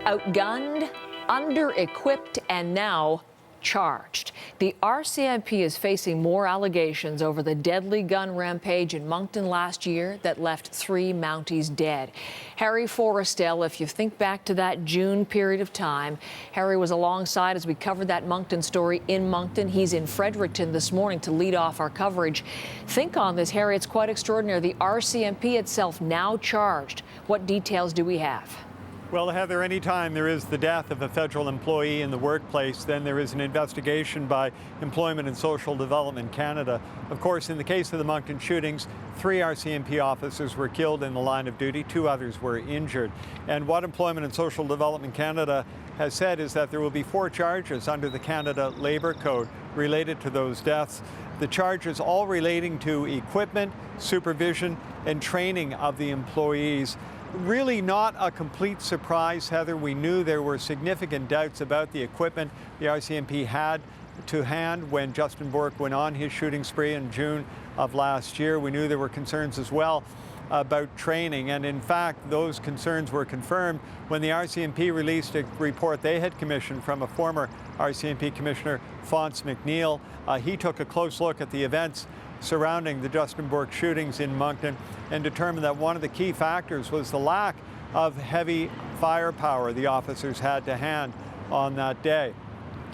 outgunned, under-equipped, and now charged. The RCMP is facing more allegations over the deadly gun rampage in Moncton last year that left 3 Mounties dead. Harry Forrestel, if you think back to that June period of time, Harry was alongside as we covered that Moncton story in Moncton. He's in Fredericton this morning to lead off our coverage. Think on this, Harry. It's quite extraordinary. The RCMP itself now charged. What details do we have? Well, Heather, anytime there is the death of a federal employee in the workplace, then there is an investigation by Employment and Social Development Canada. Of course, in the case of the Moncton shootings, 3 RCMP officers were killed in the line of duty, 2 others were injured. And what Employment and Social Development Canada has said is that there will be 4 charges under the Canada Labour Code related to those deaths. The charges all relating to equipment, supervision, and training of the employees. Really not a complete surprise, Heather. We knew there were significant doubts about the equipment the RCMP had to hand when Justin Bourque went on his shooting spree in June of last year. We knew there were concerns as well about training, and in fact those concerns were confirmed when the RCMP released a report they had commissioned from a former RCMP Commissioner, Phonse McNeill. He took a close look at the events surrounding the Justin Bourque shootings in Moncton and determined that one of the key factors was the lack of heavy firepower the officers had to hand on that day.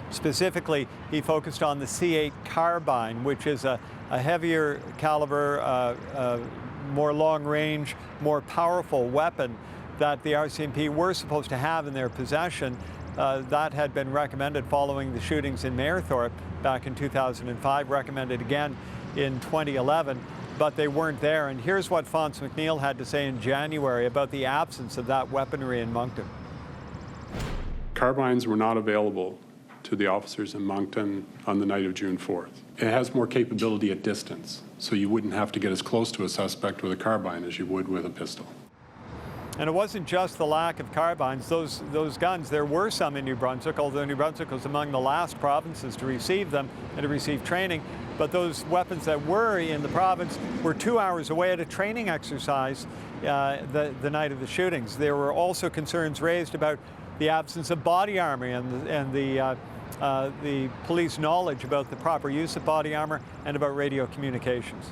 Specifically, he focused on the C8 carbine, which is a heavier caliber, more long range, more powerful weapon that the RCMP were supposed to have in their possession. That had been recommended following the shootings in Mayerthorpe back in 2005, recommended again in 2011, but they weren't there. And here's what Phonse McNeill had to say in January about the absence of that weaponry in Moncton. Carbines were not available to the officers in Moncton on the night of June 4th. It has more capability at distance, so you wouldn't have to get as close to a suspect with a carbine as you would with a pistol. And it wasn't just the lack of carbines, those guns. There were some in New Brunswick, although New Brunswick was among the last provinces to receive them and to receive training. But those weapons that were in the province were 2 hours away at a training exercise the night of the shootings. There were also concerns raised about the absence of body armor and the police knowledge about the proper use of body armor and about radio communications.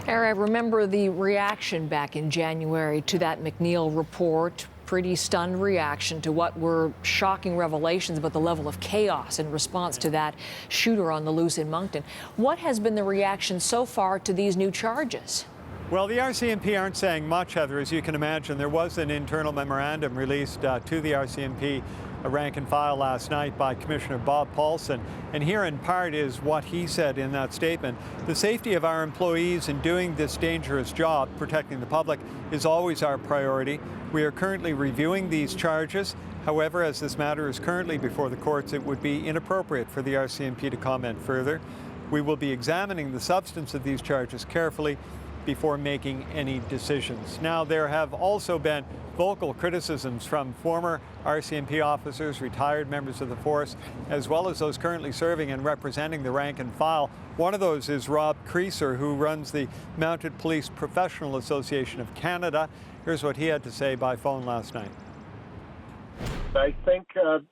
Harry, I remember the reaction back in January to that McNeill report. Pretty stunned reaction to what were shocking revelations about the level of chaos in response to that shooter on the loose in Moncton. What has been the reaction so far to these new charges? Well, the RCMP aren't saying much, Heather, as you can imagine. There was an internal memorandum released to the RCMP, a rank and file last night by Commissioner Bob Paulson. And here in part is what he said in that statement. The safety of our employees in doing this dangerous job, protecting the public, is always our priority. We are currently reviewing these charges. However, as this matter is currently before the courts, it would be inappropriate for the RCMP to comment further. We will be examining the substance of these charges carefully before making any decisions. Now, there have also been vocal criticisms from former RCMP officers, retired members of the force, as well as those currently serving and representing the rank and file. One of those is Rob Creaser, who runs the Mounted Police Professional Association of Canada. Here's what he had to say by phone last night. I think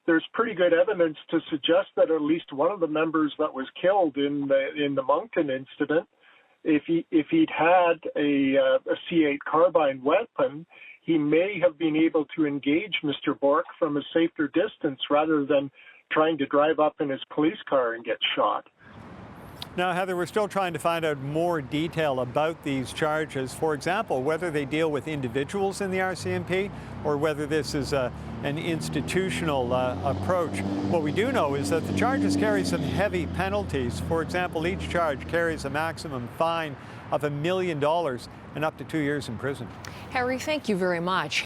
there's pretty good evidence to suggest that at least one of the members that was killed in the Moncton incident, if he'd had a C8 carbine weapon, he may have been able to engage Mr. Bourque from a safer distance rather than trying to drive up in his police car and get shot. Now, Heather, we're still trying to find out more detail about these charges. For example, whether they deal with individuals in the RCMP or whether this is an institutional approach. What we do know is that the charges carry some heavy penalties. For example, each charge carries a maximum fine of $1 million and up to 2 years in prison. Harry, thank you very much.